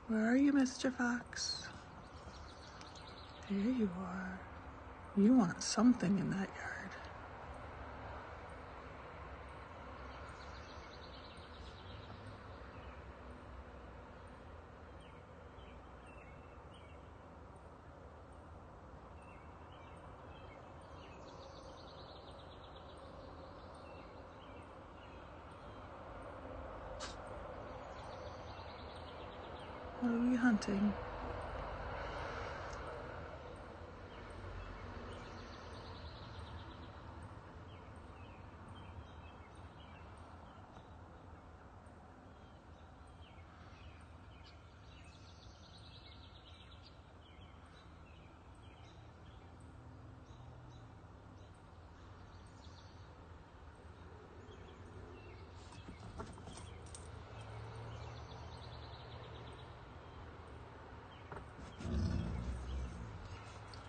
Where are you, Mr. Fox? There you are. You want something in that yard. What are we hunting?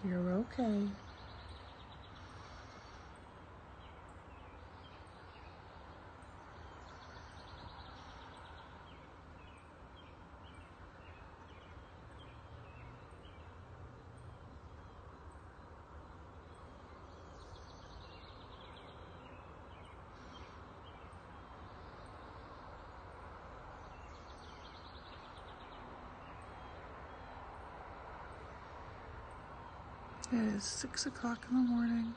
You're okay. It is 6 o'clock in the morning.